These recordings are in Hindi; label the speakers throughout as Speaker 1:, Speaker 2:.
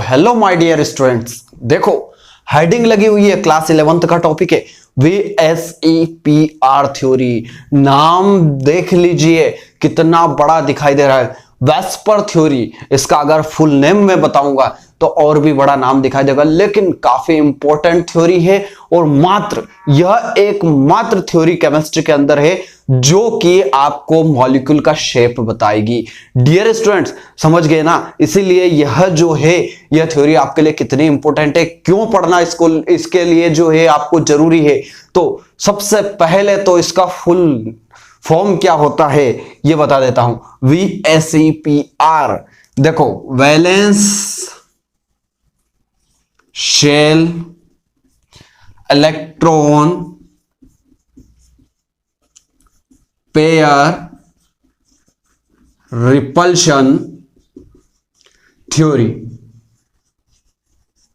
Speaker 1: हेलो माय डियर स्टूडेंट्स, देखो हेडिंग लगी हुई है, क्लास 11th का टॉपिक है VSEPR थ्योरी। नाम देख लीजिए कितना बड़ा दिखाई दे रहा है, वेस्पर थ्योरी। इसका अगर फुल नेम मैं बताऊंगा तो और भी बड़ा नाम दिखाई देगा, लेकिन काफी इंपॉर्टेंट थ्योरी है और यह एक मात्र थ्योरी केमिस्ट्री के अंदर है जो कि आपको मॉलिक्यूल का शेप बताएगी। डियर स्टूडेंट्स, समझ गए ना? इसीलिए यह जो है यह थ्योरी आपके लिए कितनी इंपॉर्टेंट है, क्यों पढ़ना इसको, इसके लिए जो है आपको जरूरी है। तो सबसे पहले तो इसका फुल फॉर्म क्या होता है यह बता देता हूं। VSEPR देखो, valence shell electron pair repulsion theory.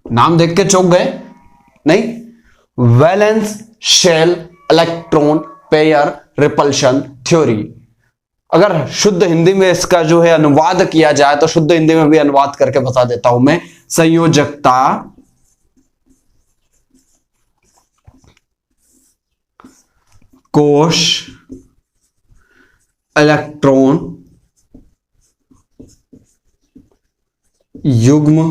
Speaker 1: नाम देख के चौंक गए? नहीं, valence shell electron pair repulsion theory. अगर शुद्ध हिंदी में इसका जो है अनुवाद किया जाए तो शुद्ध हिंदी में भी अनुवाद करके बता देता हूं मैं। संयोजकता कोश इलेक्ट्रॉन युग्म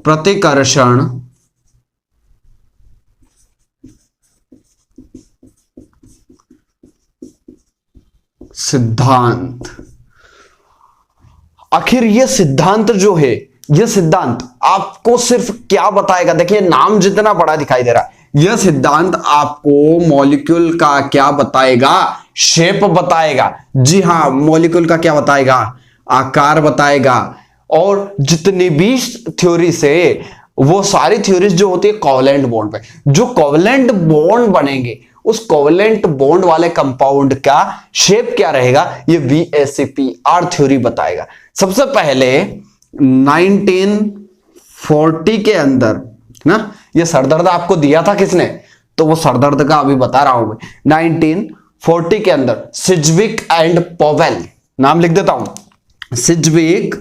Speaker 1: प्रतिकर्षण सिद्धांत। आखिर यह सिद्धांत जो है, यह सिद्धांत आपको सिर्फ क्या बताएगा? देखिए नाम जितना बड़ा दिखाई दे रहा है, यह सिद्धांत आपको मॉलिक्यूल का क्या बताएगा? शेप बताएगा। जी हां, मॉलिक्यूल का क्या बताएगा? आकार बताएगा। और जितनी भी थ्योरी से, वो सारी थ्योरीज जो होती है कोवलेंट बॉन्ड पे, जो कोवलेंट बॉन्ड बनेंगे उस कोवलेंट बॉन्ड वाले कंपाउंड का शेप क्या रहेगा, ये VSEPR थ्योरी बताएगा। सबसे पहले 1940 के अंदर ना, ये सरदर्द आपको दिया था किसने? तो वो सरदर्द का अभी बता रहा हूं मैं। 1940 के अंदर सिज्विक एंड पॉवेल, नाम लिख देता हूं, सिज्विक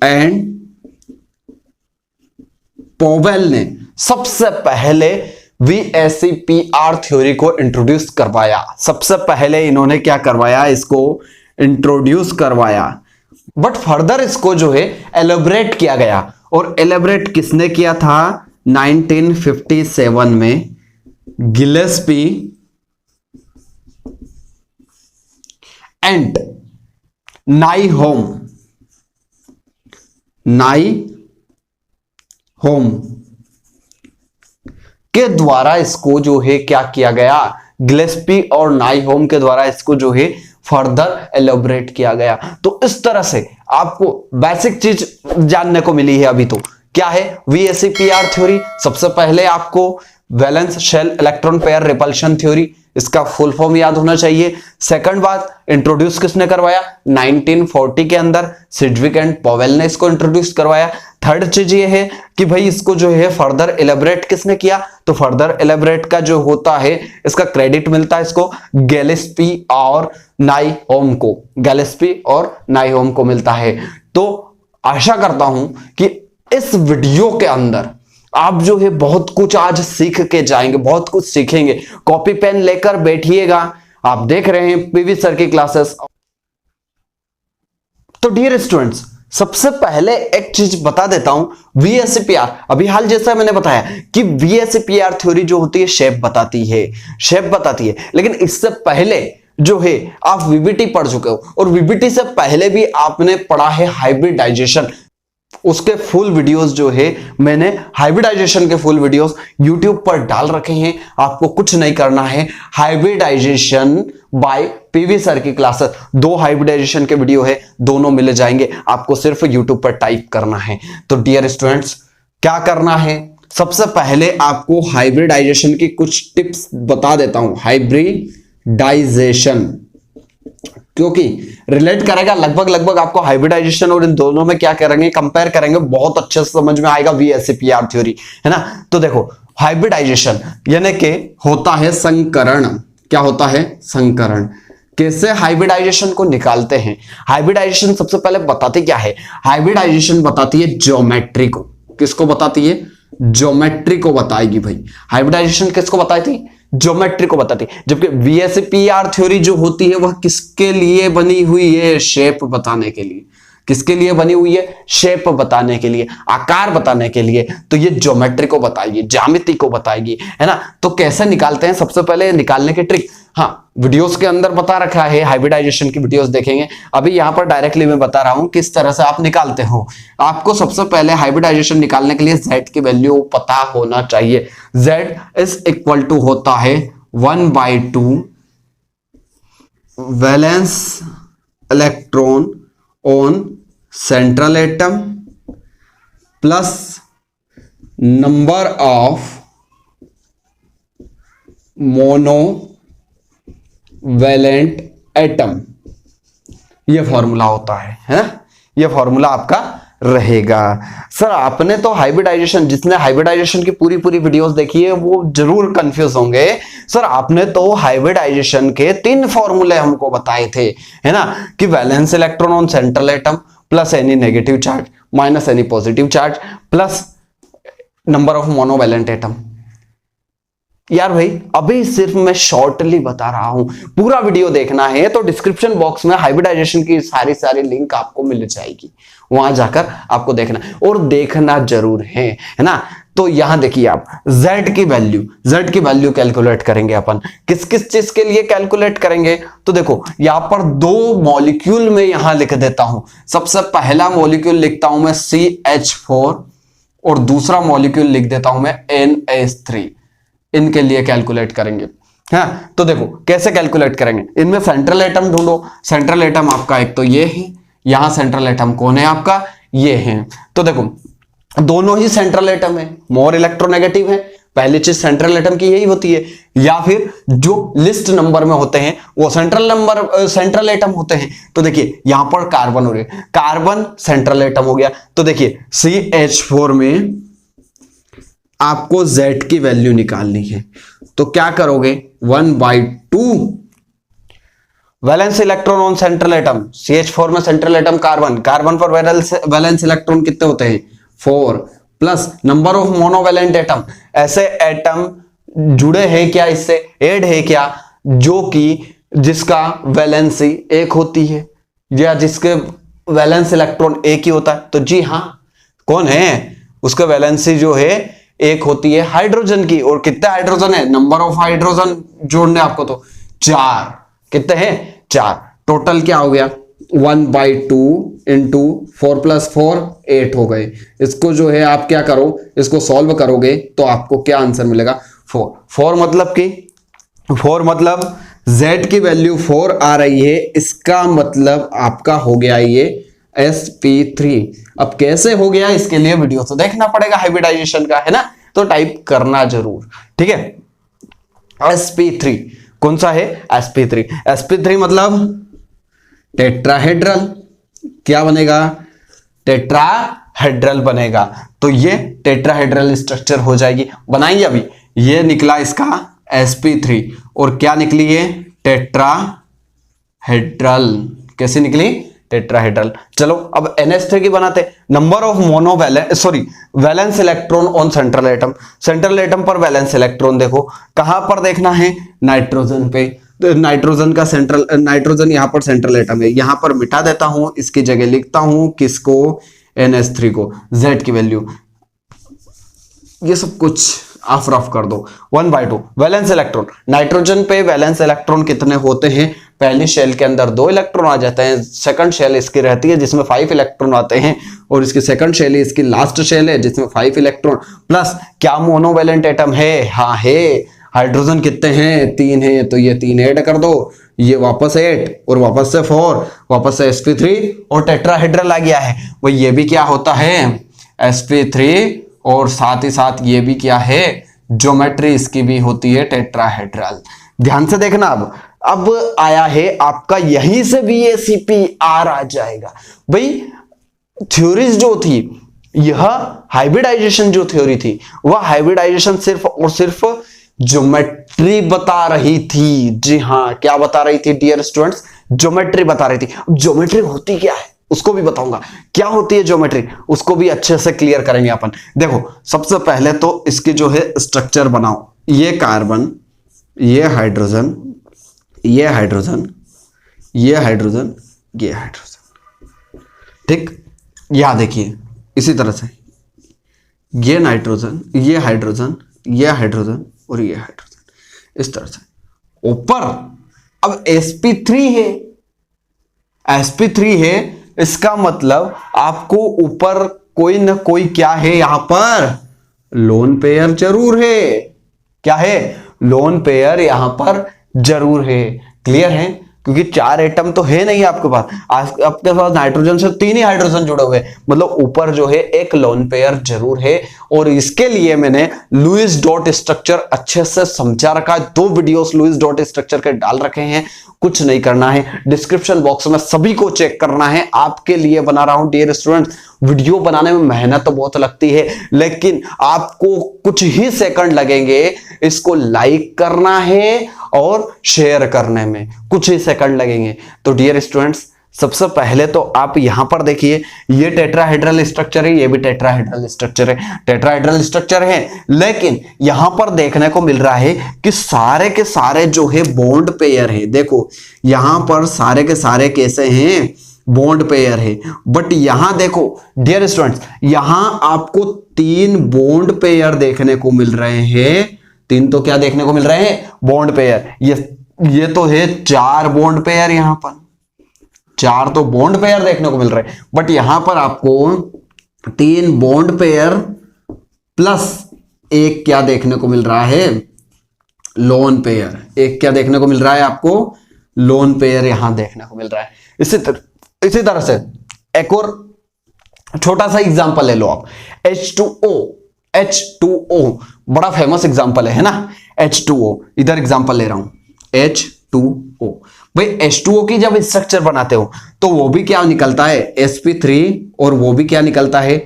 Speaker 1: एंड पॉवेल ने सबसे पहले VSEPR थ्योरी को इंट्रोड्यूस करवाया। सबसे पहले इन्होंने क्या करवाया? इसको इंट्रोड्यूस करवाया। बट फर्दर इसको जो है एलेबरेट किया गया। और एलेबरेट किसने किया था? 1957 में गिलेस्पी एंड नाइहोम के द्वारा इसको जो है क्या किया गया? गिलेस्पी और नाइहोम के द्वारा इसको जो है फर्दर एलोबरेट किया गया। तो इस तरह से आपको बेसिक चीज जानने को मिली है। अभी तो क्या है VSEPR थ्योरी? सबसे पहले आपको valence shell electron pair repulsion theory, इसका फुल फॉर्म याद होना चाहिए। सेकंड बात, इंट्रोड्यूस किसने करवाया? 1940 के अंदर सिज्विक एंड पॉवेल ने इसको इंट्रोड्यूस करवाया। थर्ड चीज ये है कि भाई इसको जो है फर्दर एलेबरेट किसने किया? तो फर्दर एलेबरेट का जो होता है, इसका क्रेडिट मिलता है इसको गिलेस्पी और नाइहोम को, गिलेस्पी और नाइहोम को मिलता है। तो आशा करता हूं कि इस वीडियो के अंदर आप जो है बहुत कुछ आज सीख के जाएंगे, बहुत कुछ सीखेंगे। कॉपी पेन लेकर बैठिएगा। आप देख रहे हैं पीवी सर की क्लासेस। तो डियर स्टूडेंट्स, सबसे पहले एक चीज बता देता हूं, VSEPR अभी हाल जैसा मैंने बताया कि VSEPR थ्योरी जो होती है शेप बताती है। लेकिन इससे पहले जो है आप VBT पढ़ चुके हो, और VBT से पहले भी आपने पढ़ा है हाइब्रिडाइजेशन। उसके फुल वीडियोस जो है मैंने हाइब्रिडाइजेशन के फुल वीडियोस YouTube पर डाल रखे हैं। आपको कुछ नहीं करना है, हाइब्रिडाइजेशन बाय पीवी सर की क्लासेस, 2 हाइब्रिडाइजेशन के वीडियो है, दोनों मिल जाएंगे। आपको सिर्फ YouTube पर टाइप करना है। तो डियर स्टूडेंट्स, क्या करना है? सबसे पहले आपको हाइब्रिडाइजेशन की कुछ टिप्स बता देता हूं। हाइब्रिडाइजेशन क्योंकि रिलेट करेगा लगभग आपको हाइब्रिडाइजेशन और इन दोनों में क्या करेंगे, कंपेयर करेंगे, बहुत अच्छे से समझ में आएगा VSEPR थ्योरी, है ना। तो देखो हाइब्रिडाइजेशन यानी कि होता है संकरण, क्या होता है, संकरण। कैसे हाइब्रिडाइजेशन को निकालते हैं? हाइब्रिडाइजेशन सबसे पहले बताती क्या है? हाइब्रिडाइजेशन बताती है ज्योमेट्री को। किसको बताती है? ज्योमेट्री को बताएगी भाई। हाइब्रिडाइजेशन किसको बताई थी? ज्योमेट्री को बताती है। जबकि VSEPR थ्योरी जो होती है वह किसके लिए बनी हुई है? शेप बताने के लिए। किसके लिए बनी हुई है? शेप बताने के लिए, आकार बताने के लिए। तो ये ज्योमेट्री को बताएगी, ज्यामिति को बताएगी, है ना। तो कैसे निकालते हैं? सबसे पहले निकालने की ट्रिक, हाँ, वीडियोस के अंदर बता रखा है, हाइब्रिडाइजेशन की वीडियोस देखेंगे। अभी यहां पर डायरेक्टली मैं बता रहा हूं किस तरह से आप निकालते हो। आपको सबसे पहले हाइब्रिडाइजेशन निकालने के लिए z की वैल्यू पता होना चाहिए। z इज इक्वल टू होता है 1/2 valence electron on central atom plus number of monovalent atom. ये फॉर्मूला होता है? ये फॉर्मूला आपका रहेगा। सर आपने तो हाइब्रिडाइजेशन, जिसने हाइब्रिडाइजेशन की पूरी वीडियोस देखी है वो जरूर कंफ्यूज होंगे। सर आपने तो हाइब्रिडाइजेशन के 3 फॉर्मूले हमको बताए थे, है ना, कि valence electron on central atom plus any negative charge minus any positive charge plus number of monovalent atom. यार भाई अभी सिर्फ मैं शॉर्टली बता रहा हूं, पूरा वीडियो देखना है तो डिस्क्रिप्शन बॉक्स में हाइब्रिडाइजेशन की सारी लिंक आपको मिल जाएगी, वहां जाकर आपको देखना और देखना जरूर है ना। तो यहां देखिए आप z की वैल्यू कैलकुलेट करेंगे अपन। किस किस चीज के लिए कैलकुलेट करेंगे? तो देखो यहां पर 2 मॉलिक्यूल में यहां लिख देता हूं। सबसे पहला मॉलिक्यूल लिखता हूं मैं CH4 और दूसरा मॉलिक्यूल लिख देता हूं मैं NH3। इनके लिए कैलकुलेट करेंगे। हाँ, तो देखो कैसे कैलकुलेट करेंगे। इनमें सेंट्रल एटम ढूंढो। सेंट्रल एटम आपका एक तो ये है, यहां सेंट्रल एटम कौन है आपका? ये है। तो देखो दोनों ही सेंट्रल एटम है, मोर इलेक्ट्रोनेगेटिव है। पहली चीज सेंट्रल एटम की यही होती है, या फिर जो लिस्ट नंबर में होते हैं वो सेंट्रल एटम होते हैं। तो देखिए यहां पर कार्बन हो रही है, कार्बन सेंट्रल एटम हो गया। तो देखिए CH4 में आपको Z की वैल्यू निकालनी है, तो क्या करोगे? 1/2 valence electron on central atom. CH4 में सेंट्रल एटम कार्बन, कार्बन पर वैलेंस इलेक्ट्रॉन कितने होते हैं? 4 plus number of monovalent atom. ऐसे एटम जुड़े हैं क्या, इससे ऐड है क्या, जो कि जिसका वैलेंसी 1 होती है या जिसके वैलेंस इलेक्ट्रॉन 1 ही होता है? तो जी हाँ, कौन है? उसका वैलेंसी जो है 1 होती है हाइड्रोजन की। और कितने हाइड्रोजन है? नंबर ऑफ हाइड्रोजन जोड़ने आपको तो 4। कितने हैं? 4। टोटल क्या हो गया? 1/2 इंटू 4 + 4 8 हो गए। इसको जो है आप क्या करो, इसको सॉल्व करोगे तो आपको क्या आंसर मिलेगा? 4 मतलब Z की वैल्यू 4 आ रही है, इसका मतलब आपका हो गया ये sp3। अब कैसे हो गया, इसके लिए वीडियो तो देखना पड़ेगा हाइब्रिडाइजेशन का, है ना, तो टाइप करना जरूर, ठीक है। sp3 कौन सा है? sp3 मतलब टेट्राहेड्रल। क्या बनेगा? टेट्राहेड्रल बनेगा। तो ये टेट्राहेड्रल स्ट्रक्चर हो जाएगी। बनाइए अभी, ये निकला इसका sp3 और क्या निकली है? टेट्राहेड्रल। कैसे निकली? टेट्राहेड्रल। चलो अब NH3 की बनाते। Number of valence electron on central atom. Central atom पर वैलेंस इलेक्ट्रॉन देखो, कहां पर देखना है? नाइट्रोजन पे। तो नाइट्रोजन यहां पर सेंट्रल एटम है, यहां पर मिटा देता हूं, इसकी जगह लिखता हूं किसको? NH3 को। Z की वैल्यू ये सब कुछ ऑफ रफ कर दो। 1/2 वैलेंस इलेक्ट्रॉन। नाइट्रोजन पे वैलेंस इलेक्ट्रॉन कितने होते हैं? पहली शेल के अंदर 2 इलेक्ट्रॉन आ जाते हैं, सेकंड शेल इसकी रहती है जिसमें 5 इलेक्ट्रॉन आते हैं, और इसकी सेकंड शेल है, इसकी लास्ट शेल है जिसमें 5 इलेक्ट्रॉन प्लस क्या मोनोवैलेंट एटम है? हाँ है। हाइड्रोजन कितने हैं? 3 है, तो ये 3 ऐड कर दो, ये वापस 8 और वापस से 4, वापस से sp3 और टेट्राहेड्रल आ गया है। वो ये भी क्या होता है? sp3 और साथ ही साथ ये भी क्या है? ज्योमेट्री इसकी भी होती है टेट्राहेड्रल। ध्यान से देखना। अब आया है आपका, यहीं से VSEPR आ जाएगा भाई। थ्योरीज जो थी, यह हाइब्रिडाइजेशन जो थ्योरी थी, वह हाइब्रिडाइजेशन सिर्फ और सिर्फ ज्योमेट्री बता रही थी। जी हाँ, क्या बता रही थी डियर स्टूडेंट्स? ज्योमेट्री बता रही थी। अब ज्योमेट्री होती क्या है उसको भी बताऊंगा, क्या होती है ज्योमेट्री उसको भी अच्छे से क्लियर करेंगे अपन। देखो सबसे पहले तो इसकी जो है स्ट्रक्चर बनाओ। ये कार्बन, ये हाइड्रोजन, ये हाइड्रोजन, ये हाइड्रोजन, ये हाइड्रोजन, ठीक। यहां देखिए इसी तरह से ये नाइट्रोजन, ये हाइड्रोजन, ये हाइड्रोजन और ये हाइड्रोजन, इस तरह से ऊपर। अब sp3 है, sp3 है, इसका मतलब आपको ऊपर कोई ना कोई क्या है, यहां पर लोन पेयर जरूर है। क्या है? लोन पेयर यहां पर जरूर है। क्लियर है? क्योंकि 4 एटम तो है नहीं आपके पास, आपके पास नाइट्रोजन से 3 ही हाइड्रोजन जुड़े हुए, मतलब ऊपर जो है एक लोन पेयर जरूर है। और इसके लिए मैंने लुईस डॉट स्ट्रक्चर अच्छे से समझा रखा है। 2 वीडियोस लुईस डॉट स्ट्रक्चर के डाल रखे हैं। कुछ नहीं करना है, डिस्क्रिप्शन बॉक्स में सभी को चेक करना है। आपके लिए बना रहा हूं डियर स्टूडेंट्स। वीडियो बनाने में मेहनत तो बहुत लगती है, लेकिन आपको कुछ ही सेकंड लगेंगे इसको लाइक करना है और शेयर करने में, कुछ ही सेकंड लगेंगे। तो डियर स्टूडेंट्स सबसे पहले तो आप यहां पर देखिए, ये टेट्राहेड्रल स्ट्रक्चर है, ये भी टेट्राहेड्रल स्ट्रक्चर है, टेट्राहेड्रल स्ट्रक्चर है। लेकिन यहां पर देखने को मिल रहा है कि सारे के सारे जो है बॉन्ड पेयर है। देखो यहां पर सारे के सारे कैसे हैं? बॉन्ड पेयर है। बट यहां देखो डियर स्टूडेंट्स, यहां आपको 3 बॉन्ड पेयर देखने को मिल रहे हैं। 3 तो क्या देखने को मिल रहे हैं? Bond pair. ये तो है 4 बॉन्ड पेयर, यहां पर 4 तो बॉन्ड पेयर देखने को मिल रहे हैं। बट यहां पर आपको 3 बॉन्ड पेयर प्लस एक क्या देखने को मिल रहा है? Lone pair. एक क्या देखने को मिल रहा है आपको? लोन पेयर यहां देखने को मिल रहा है। इसी तरह से एक और छोटा सा एग्जांपल ले लो आप। H2O बड़ा फेमस एग्जांपल है ना, H2O। इधर एग्जांपल ले रहा हूं H2O। भाई H2O की जब स्ट्रक्चर बनाते हो तो वो भी क्या निकलता है? sp3, और वो भी क्या निकलता है?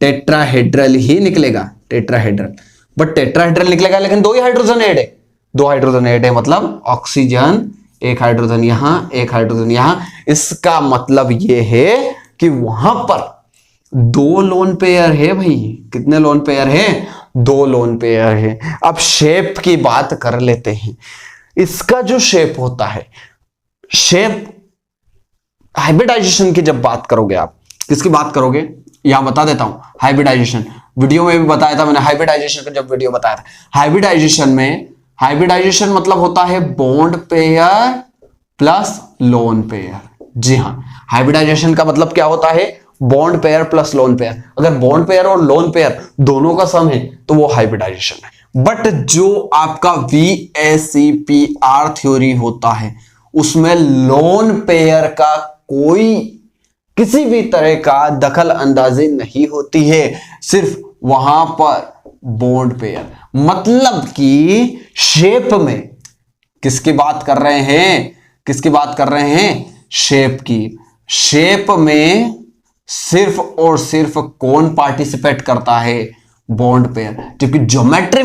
Speaker 1: टेट्राहेड्रल ही निकलेगा, टेट्राहेड्रल। बट टेट्राहेड्रल निकलेगा लेकिन 2 ही हाइड्रोजन ऐड है, 2 हाइड्रोजन ऐड है, मतलब ऑक्सीजन, एक हाइड्रोजन यहां, एक हाइड्रोजन यहां। इसका मतलब ये है कि वहां पर 2 लोन पेयर है। भाई कितने लोन पेयर है? 2 लोन पेयर है। अब शेप की बात कर लेते हैं। इसका जो शेप होता है, शेप हाइब्रिडाइजेशन की जब बात करोगे आप, किसकी बात करोगे? यहां बता देता हूं, हाइब्रिडाइजेशन वीडियो में भी बताया था मैंने। हाइब्रिडाइजेशन का जब वीडियो बताया था, हाइब्रिडाइजेशन में, हाइब्रिडाइजेशन मतलब होता है bond pair plus lone pair. जी हां, हाइब्रिडाइजेशन का मतलब क्या होता है? Bond pair plus lone pair. अगर बॉन्ड पेयर और लोन पेयर दोनों का सम है तो वो हाइब्रिडाइजेशन है। बट जो आपका VACPR थ्योरी होता है उसमें लोन पेयर का कोई किसी भी तरह का दखल अंदाजी नहीं होती है, सिर्फ वहां पर बॉन्ड पेयर। मतलब कि शेप में किसकी बात कर रहे हैं? किसकी बात कर रहे हैं? शेप की। शेप में सिर्फ और सिर्फ कौन पार्टिसिपेट करता है? Bond pair. जबकि ज्योमेट्री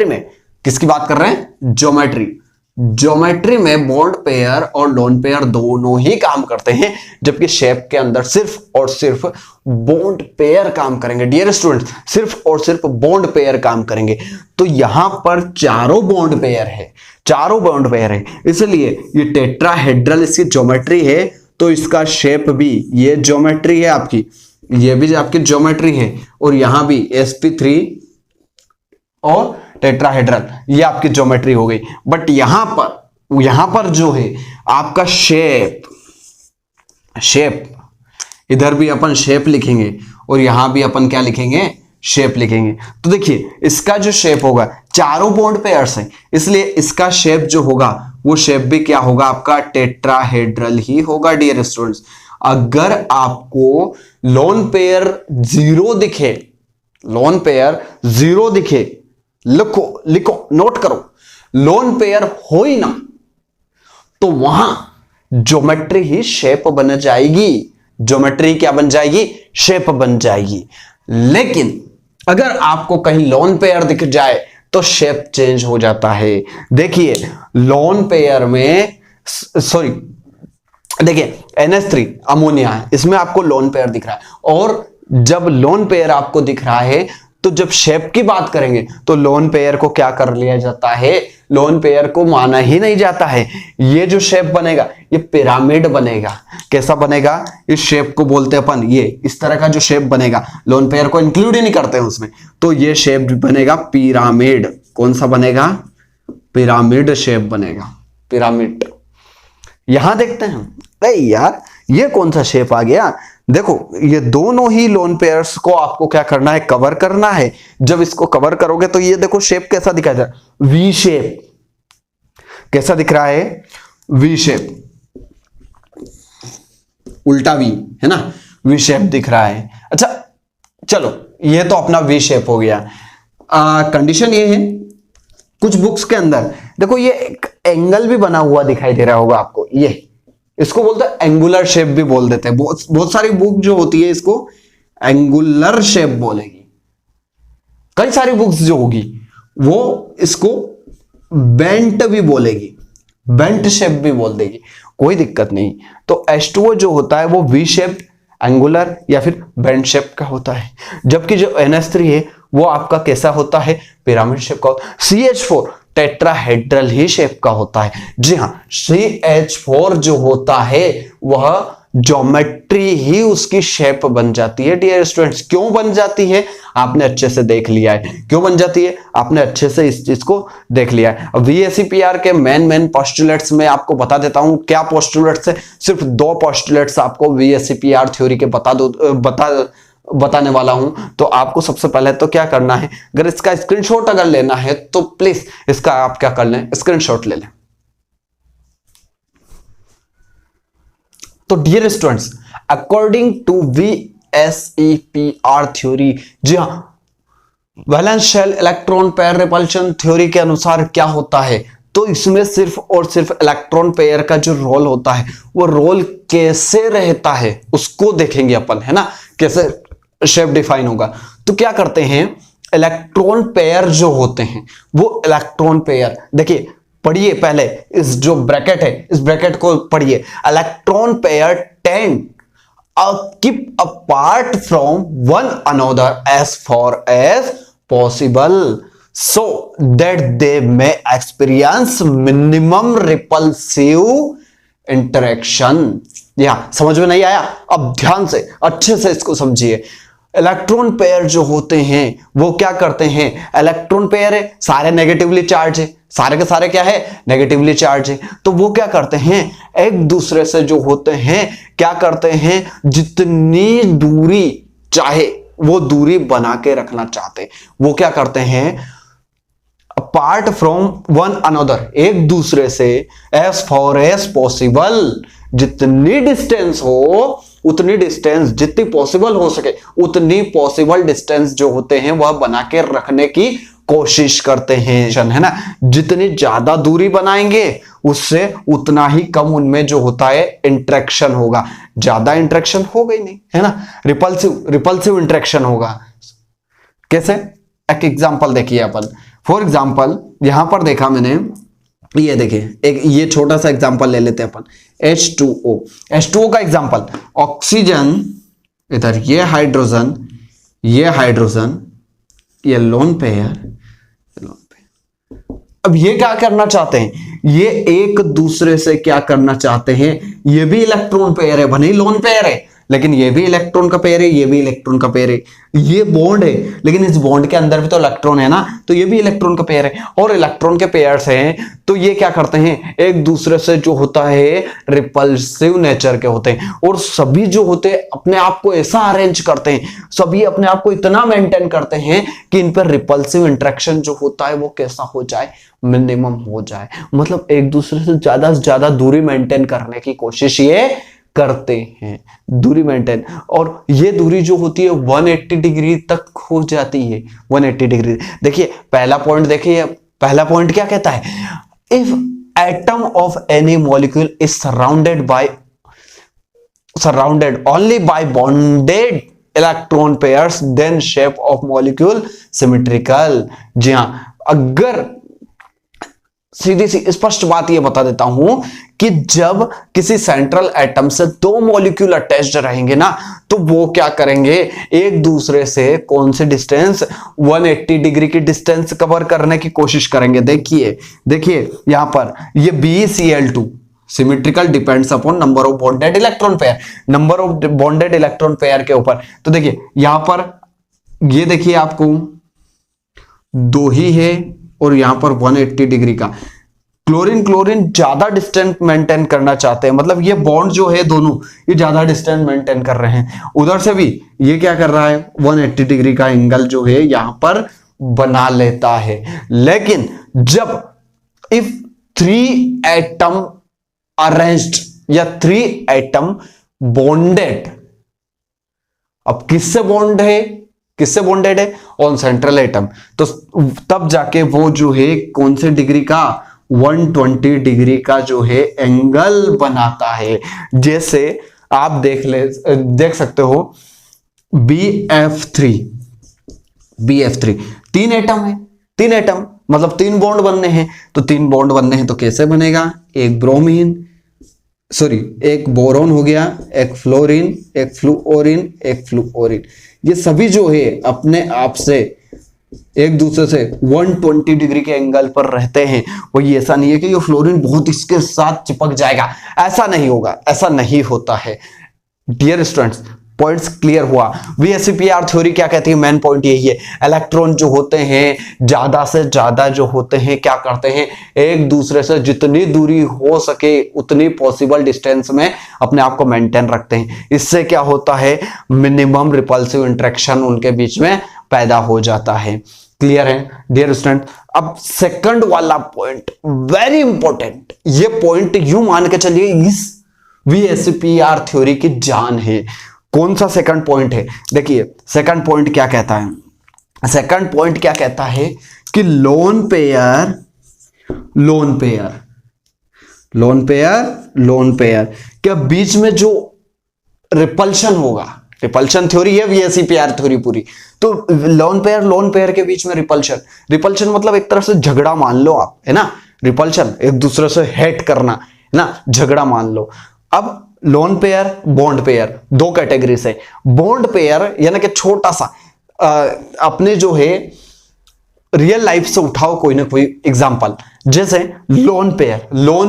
Speaker 1: में किसकी बात कर रहे हैं? ज्योमेट्री में बॉन्ड पेयर और लोन पेयर दोनों ही काम करते हैं, जबकि शेप के अंदर सिर्फ और सिर्फ बॉन्ड पेयर काम करेंगे। डियर स्टूडेंट्स, सिर्फ और सिर्फ बॉन्ड पेयर काम करेंगे। तो यहां पर चारों बॉन्ड पेयर है, इसलिए ये टेट्राहेड्रल इसकी ज्योमेट्री है। तो इसका शेप भी, ये ज्योमेट्री है आपकी, ये भी आपकी ज्योमेट्री है, और यहां भी sp3 और टेट्राहेड्रल, ये आपकी ज्योमेट्री हो गई। बट यहां पर जो है आपका शेप, इधर भी अपन शेप लिखेंगे और यहां भी अपन क्या लिखेंगे? शेप लिखेंगे। तो देखिए इसका जो शेप होगा, चारों बॉन्ड पेयर्स हैं, इसलिए इसका शेप जो होगा वो शेप भी क्या होगा? आपका टेट्राहेड्रल ही होगा। डियर स्टूडेंट्स, अगर आपको लोन पेयर जीरो दिखे, लिखो नोट करो, लोन पेयर हो ही ना, तो वहां ज्योमेट्री ही शेप बन जाएगी। ज्योमेट्री क्या बन जाएगी? शेप बन जाएगी। लेकिन अगर आपको कहीं लोन पेयर दिख जाए तो शेप चेंज हो जाता है। देखिए लोन पेयर में, सॉरी देखिए NH3 अमोनिया है, इसमें आपको लोन पेयर दिख रहा है, और जब लोन पेयर आपको दिख रहा है तो जब शेप की बात करेंगे तो लोन पेयर को क्या कर लिया जाता है, लोन पेयर को माना ही नहीं जाता है। ये जो शेप बनेगा ये पिरामिड बनेगा। कैसा बनेगा, इस शेप को बोलते हैं अपन, ये इस तरह का जो शेप बनेगा, लोन पेयर को इंक्लूड ही नहीं करते हैं उसमें, तो ये शेप बनेगा पिरामिड। कौन सा बनेगा, पिरामिड शेप बनेगा, पिरामिड। यहां देखते हैं, अरे यार ये कौन सा शेप आ गया, देखो ये दोनों ही लोन पेयर्स को आपको क्या करना है, कवर करना है। जब इसको कवर करोगे तो ये देखो शेप कैसा दिखाई दे रहा है, वी शेप। कैसा दिख रहा है, वी शेप, उल्टा वी है ना, वी शेप दिख रहा है। अच्छा चलो ये तो अपना वी शेप हो गया। कंडीशन ये है, कुछ बुक्स के अंदर देखो ये एक एंगल भी बना हुआ दिखाई दे रहा होगा आपको, ये इसको बोलते हैं एंगुलर शेप भी बोल देते हैं। बहुत सारी बुक जो होती है इसको एंगुलर शेप बोलेगी, कई सारी बुक्स जो होगी वो इसको बेंट भी बोलेगी, बेंट शेप भी बोल देगी, कोई दिक्कत नहीं। तो H2O जो होता है वो वी शेप, एंगुलर या फिर बेंट शेप का होता है, जबकि जो NH3 है वो आपका कैसा होता है, पिरामिड शेप का। CH4 टेट्राहेड्रल ही शेप का होता है। जी हाँ, CH4 जो होता है वह ज्योमेट्री ही उसकी शेप बन जाती है। डियर स्टूडेंट्स, क्यों बन जाती है आपने अच्छे से देख लिया है, क्यों बन जाती है आपने अच्छे से इस चीज को देख लिया है। VSEPR के मेन पोस्टुलेट्स में आपको बता देता हूं क्या पोस्टुलेट्स है। सिर्फ 2 पोस्टुलेट्स आपको VSEPR थ्योरी के बताने वाला हूं। तो आपको सबसे पहले तो क्या करना है, अगर इसका स्क्रीनशॉट अगर लेना है तो प्लीज इसका आप क्या कर लें, स्क्रीनशॉट ले लें। तो dear students, according to VSEPR theory, जी हां, valence shell electron pair repulsion theory के अनुसार क्या होता है, तो इसमें सिर्फ और सिर्फ इलेक्ट्रॉन पेयर का जो रोल होता है वो रोल कैसे रहता है उसको देखेंगे अपन, है ना, कैसे शेप डिफाइन होगा। तो क्या करते हैं, इलेक्ट्रॉन पेयर जो होते हैं वो इलेक्ट्रॉन पेयर, देखिए पढ़िए पहले इस जो ब्रैकेट है इस ब्रैकेट को पढ़िए, electron pair tend keep apart from one another as far as possible so that they may experience minimum repulsive interaction। यहां समझ में नहीं आया, अब ध्यान से अच्छे से इसको समझिए। इलेक्ट्रॉन पेयर जो होते हैं वो क्या करते हैं, इलेक्ट्रॉन पेयर है, सारे नेगेटिवली चार्ज है, सारे के सारे क्या है, नेगेटिवली चार्ज है। तो वो क्या करते हैं, एक दूसरे से जो होते हैं क्या करते हैं, जितनी दूरी चाहे वो दूरी बना के रखना चाहते, वो क्या करते हैं, अपार्ट फ्रॉम वन अनदर, एक दूसरे से एज फॉर एज पॉसिबल, जितनी डिस्टेंस हो उतनी डिस्टेंस, जितनी पॉसिबल हो सके उतनी पॉसिबल डिस्टेंस जो होते हैं वह बना के रखने की कोशिश करते हैं, है ना। जितनी ज्यादा दूरी बनाएंगे उससे उतना ही कम उनमें जो होता है इंटरेक्शन होगा, ज्यादा इंटरेक्शन होगा ही नहीं, है ना, रिपल्सिव इंटरेक्शन होगा। कैसे, एक एग्जांपल देखिए अपन, फॉर एग्जांपल यहां पर देखा मैंने, ये देखिए एक ये छोटा सा एग्जांपल ले लेते हैं अपन, H2O का एग्जांपल, ऑक्सीजन इधर, ये हाइड्रोजन, ये लोन पेयर। अब ये क्या करना चाहते हैं, ये एक दूसरे से क्या करना चाहते हैं, ये भी इलेक्ट्रॉन पेयर है, भले ही लोन पेयर है लेकिन ये भी इलेक्ट्रॉन का पेयर है, ये भी इलेक्ट्रॉन का पेयर है, ये बॉन्ड है लेकिन इस बॉन्ड के अंदर भी तो इलेक्ट्रॉन है ना, तो ये भी इलेक्ट्रॉन का पेयर है और इलेक्ट्रॉन के पेयर्स हैं। तो ये क्या करते हैं, एक दूसरे से जो होता है रिपल्सिव नेचर के होते हैं, और सभी जो होते हैं अपने आप को ऐसा अरेंज करते हैं, सभी अपने आप को इतना मेंटेन करते हैं कि इन पर रिपल्सिव इंटरेक्शन जो होता है वो कैसा हो जाए, मिनिमम हो जाए। मतलब एक दूसरे से ज्यादा दूरी मेंटेन करने की कोशिश ये करते हैं, दूरी मेंटेन। और ये दूरी जो होती है 180 डिग्री तक हो जाती है, 180 डिग्री। देखिए पहला पॉइंट देखिए, पहला पॉइंट क्या कहता है, if atom of any molecule is surrounded only by bonded electron pairs then shape of molecule symmetrical. जी हाँ, अगर सीधी सी स्पष्ट बात ये बता देता हूं कि जब किसी सेंट्रल एटम से दो मॉलिक्यूल अटैच्ड रहेंगे ना, तो वो क्या करेंगे, एक दूसरे से कौन से डिस्टेंस, 180 डिग्री की डिस्टेंस कवर करने की कोशिश करेंगे। देखिए यहां पर ये BeCl2 symmetrical depends upon number of bonded electron pair, number of bonded electron pair के ऊपर। तो देखिए यहां पर ये देखिए आपको दो ही है और यहां पर 180 डिग्री का। क्लोरीन ज्यादा डिस्टेंस मेंटेन करना चाहते हैं, मतलब ये बॉन्ड जो है दोनों ये ज्यादा डिस्टेंस मेंटेन कर रहे हैं। उधर से भी ये क्या कर रहा है, 180 डिग्री का एंगल जो है यहां पर बना लेता है। लेकिन जब इफ 3 एटम अरेंज्ड या 3 एटम बॉन्डेड, अब किससे बॉन्डेड है, ऑन सेंट्रल एटम, तो तब जाके वो जो है कौन से डिग्री का, 120 डिग्री का जो है एंगल बनाता है। जैसे आप देख सकते हो BF3 3 एटम है, 3 एटम मतलब 3 बॉन्ड बनने हैं, तो 3 बॉन्ड बनने हैं तो कैसे बनेगा, एक बोरोन हो गया, एक फ्लोरीन, एक फ्लूओरिन, ये सभी जो है अपने आप से एक दूसरे से 120 डिग्री के एंगल पर रहते हैं। वही ऐसा नहीं है कि ये फ्लोरीन बहुत इसके साथ चिपक जाएगा, ऐसा नहीं होगा, ऐसा नहीं होता है। डियर स्टूडेंट्स, पॉइंट्स क्लियर हुआ। VSEPR थ्योरी क्या कहती है, मेन पॉइंट यही है, इलेक्ट्रॉन जो होते हैं ज्यादा से ज्यादा जो होते हैं क्या करते हैं, एक दूसरे से जितनी दूरी हो सके उतनी पॉसिबल डिस्टेंस में अपने आप को मेंटेन रखते हैं। इससे क्या होता है, मिनिमम रिपल्सिव इंटरेक्शन उनके बीच में पैदा हो जाता है। क्लियर है डियर स्टूडेंट। अब सेकंड वाला पॉइंट वेरी इंपॉर्टेंट, ये पॉइंट यूं मान के चलिए इस VSEPR थ्योरी की जान है। कौन सा सेकंड पॉइंट है, देखिए सेकंड पॉइंट क्या कहता है, सेकंड पॉइंट क्या कहता है कि लोन पेयर के बीच में जो रिपल्शन होगा, रिपल्शन थ्योरी है VSEPR थ्योरी पूरी, तो लोन पेयर के बीच में रिपल्शन मतलब एक तरह से झगड़ा मान लो आप, है ना, रिपल्शन एक दूसरे से हेट करना, है ना, झगड़ा मान लो। अब लोन पेयर, बॉन्ड पेयर, दो कैटेगरी से। बॉन्ड पेयर यानी कि छोटा सा अपने जो है रियल लाइफ से उठाओ कोई ना कोई एग्जांपल, जैसे लोन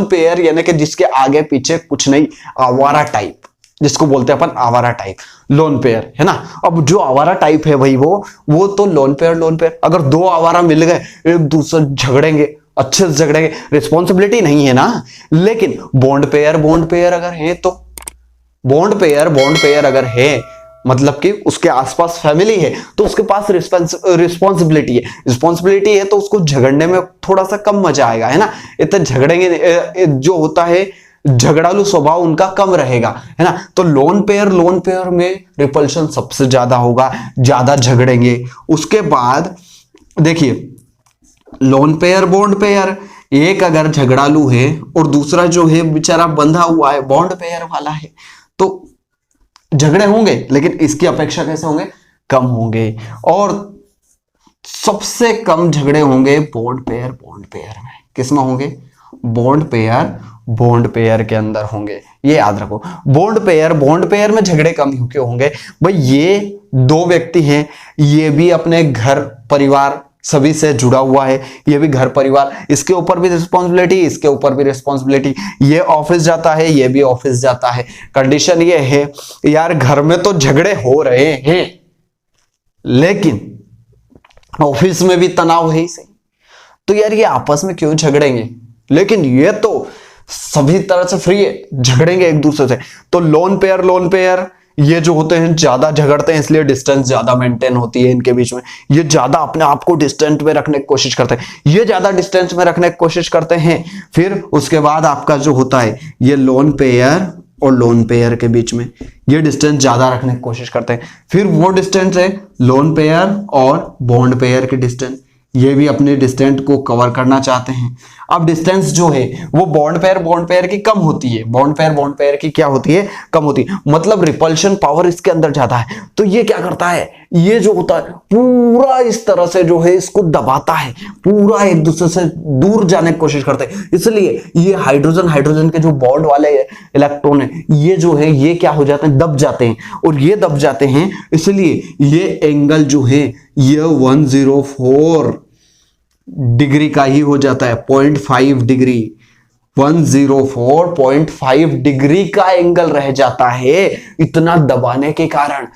Speaker 1: पेयर यानी कि जिसके आगे पीछे कुछ नहीं, आवारा टाइप, जिसको बोलते हैं अपन आवारा टाइप, लोन पेयर, है ना। अब जो आवारा टाइप है भाई वो तो लोन पेयर अगर दो आवारा मिल गए एक दूसरे झगड़ेंगे, अच्छे से झगड़ेंगे, रिस्पॉन्सिबिलिटी नहीं है ना। लेकिन बॉन्ड पेयर अगर है, तो बॉन्ड पेयर अगर है मतलब कि उसके आसपास फैमिली है, तो उसके पास रिस्पॉन्सिबिलिटी है, तो उसको झगड़ने में थोड़ा सा कम मजा आएगा, है ना। इतने झगड़ेंगे, जो होता है झगड़ालू स्वभाव उनका कम रहेगा, है ना। तो लोन पेयर में रिपल्शन सबसे ज्यादा होगा, ज्यादा झगड़ेंगे। उसके बाद देखिए लोन पेयर, बॉन्ड पेयर, एक अगर झगड़ालू है और दूसरा जो है बेचारा बंधा हुआ है, बॉन्ड पेयर वाला है, तो झगड़े होंगे, लेकिन इसकी अपेक्षा कैसे होंगे, कम होंगे। और सबसे कम झगड़े होंगे बॉन्ड पेयर में। किसमें होंगे, बॉन्ड पेयर के अंदर होंगे, ये याद रखो। बॉन्ड पेयर में झगड़े कम क्यों होंगे भाई, ये दो व्यक्ति हैं, ये भी अपने घर परिवार सभी से जुड़ा हुआ है, ये भी घर परिवार, इसके ऊपर भी रिस्पॉन्सिबिलिटी, इसके ऊपर भी रिस्पॉन्सिबिलिटी, ये ऑफिस जाता है, ये भी ऑफिस जाता है। कंडीशन ये है यार, घर में तो झगड़े हो रहे हैं लेकिन ऑफिस में भी तनाव है ही सही, तो यार ये आपस में क्यों झगड़ेंगे, लेकिन ये तो सभी तरह से फ्री है, झगड़ेंगे एक दूसरे से। तो लोन पेयर ये जो होते हैं ज्यादा झगड़ते हैं, इसलिए डिस्टेंस ज्यादा मेंटेन होती है इनके बीच में। ये ज्यादा अपने आप को डिस्टेंस में रखने की कोशिश करते हैं, ये ज्यादा डिस्टेंस में रखने की कोशिश करते हैं। फिर उसके बाद आपका जो होता है ये लोन पेयर और लोन पेयर के बीच में ये डिस्टेंस ज्यादा रखने की कोशिश करते हैं। फिर वो डिस्टेंस है लोन पेयर और बॉन्ड पेयर की डिस्टेंस, ये भी अपने डिस्टेंस को कवर करना चाहते हैं। अब डिस्टेंस जो है वो बॉन्ड पेयर की कम होती है, बॉन्ड पेयर की क्या होती है, कम होती है, मतलब रिपल्शन पावर इसके अंदर ज्यादा है। तो ये क्या करता है, ये जो होता है पूरा इस तरह से जो है इसको दबाता है, पूरा एक दूसरे से दूर जाने की कोशिश करते हैं। इसलिए ये हाइड्रोजन के जो बॉन्ड वाले इलेक्ट्रॉन है ये जो है ये क्या हो जाते हैं, दब जाते हैं, और ये दब जाते हैं इसलिए ये एंगल जो है ये 104 डिग्री का ही हो जाता है, 0.5 डिग्री, 104.5 डिग्री का एंगल रह जाता है इतना दबाने के कारण,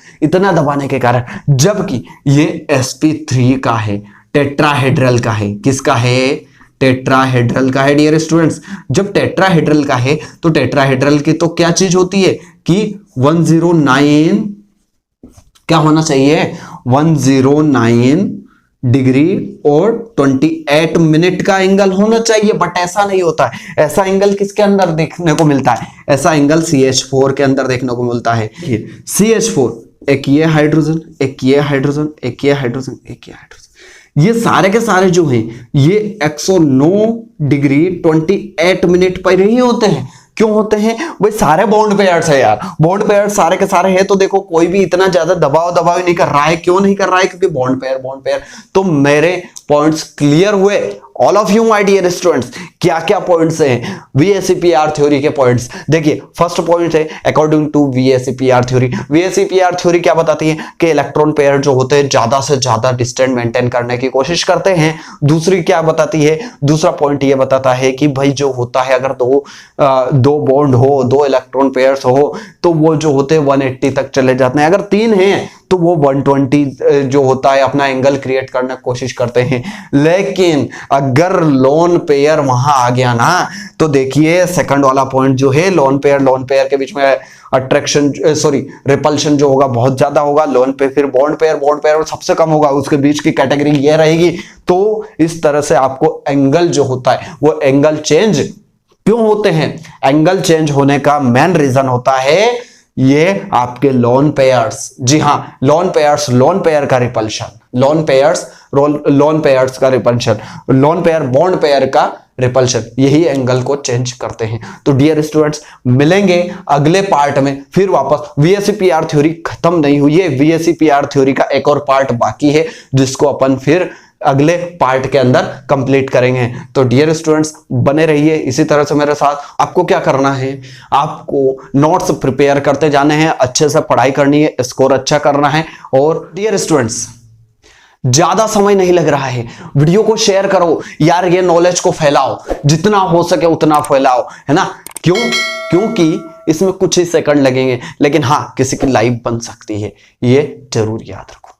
Speaker 1: जबकि ये sp3 का है, टेट्राहेड्रल का है। किसका है, टेट्राहेड्रल का है डियर स्टूडेंट्स। जब टेट्राहेड्रल का है तो टेट्राहेड्रल की तो क्या चीज होती है कि 109 क्या होना चाहिए, 109 डिग्री और 28 मिनट का एंगल होना चाहिए, बट ऐसा नहीं होता है। ऐसा एंगल किसके अंदर देखने को मिलता है, ऐसा एंगल CH4 के अंदर देखने को मिलता है। CH4 एक ये हाइड्रोजन, एक ये हाइड्रोजन, एक ये हाइड्रोजन, एक ये हाइड्रोजन, ये सारे के सारे जो हैं ये 109 डिग्री 28 मिनट पर ही होते हैं। क्यों होते हैं भाई, सारे बॉन्ड पेयर्स है यार, बॉन्ड पेयर्स सारे के सारे हैं, तो देखो कोई भी इतना ज्यादा दबाव नहीं कर रहा है। क्यों नहीं कर रहा है, क्योंकि बॉन्ड पेयर। तो मेरे पॉइंट्स क्लियर हुए all of you my dear students. क्या क्या पॉइंट्स हैं VSEPR थ्योरी के पॉइंट्स, देखिए फर्स्ट पॉइंट है according to VSEPR theory. VSEPR theory क्या बताती है कि इलेक्ट्रॉन पेयर जो होते हैं ज्यादा से ज्यादा डिस्टेंस मेंटेन करने की कोशिश करते हैं। दूसरी क्या बताती है, दूसरा पॉइंट ये बताता है कि भाई जो होता है अगर दो बॉन्ड हो, दो इलेक्ट्रॉन पेयर्स हो तो वो जो होते हैं 180 तक चले जाते हैं, अगर तीन हैं तो वो 120 जो होता है अपना एंगल क्रिएट करने की कोशिश करते हैं। लेकिन अगर लोन पेयर वहां आ गया ना तो देखिए सेकंड वाला पॉइंट जो है लोन पेयर के बीच में अट्रैक्शन रिपल्शन जो होगा बहुत ज्यादा होगा, लोन पे फिर बॉन्ड पेयर सबसे कम होगा, उसके बीच की कैटेगरी ये रहेगी। तो इस तरह से आपको एंगल जो होता है वो एंगल चेंज क्यों होते हैं, एंगल चेंज होने का मेन रीजन होता है ये आपके लोन पेयर्स। जी हां, लोन पेयर का repulsion, lone pair bond pair का रिपल्शन, यही एंगल को चेंज करते हैं। तो डियर स्टूडेंट्स मिलेंगे अगले पार्ट में फिर वापस। VSEPR थ्योरी खत्म नहीं हुई है, VSEPR थ्योरी का एक और पार्ट बाकी है जिसको अपन फिर अगले पार्ट के अंदर कंप्लीट करेंगे। तो डियर स्टूडेंट्स बने रहिए इसी तरह से मेरे साथ। आपको क्या करना है, आपको नोट्स प्रिपेयर करते जाने हैं, अच्छे से पढ़ाई करनी है, स्कोर अच्छा करना है। और डियर स्टूडेंट्स ज्यादा समय नहीं लग रहा है, वीडियो को शेयर करो यार, ये नॉलेज को फैलाओ, जितना हो सके उतना फैलाओ, है ना। क्योंकि इसमें कुछ ही सेकंड लगेंगे, लेकिन हाँ किसी की लाइफ बन सकती है, ये जरूर याद रखो।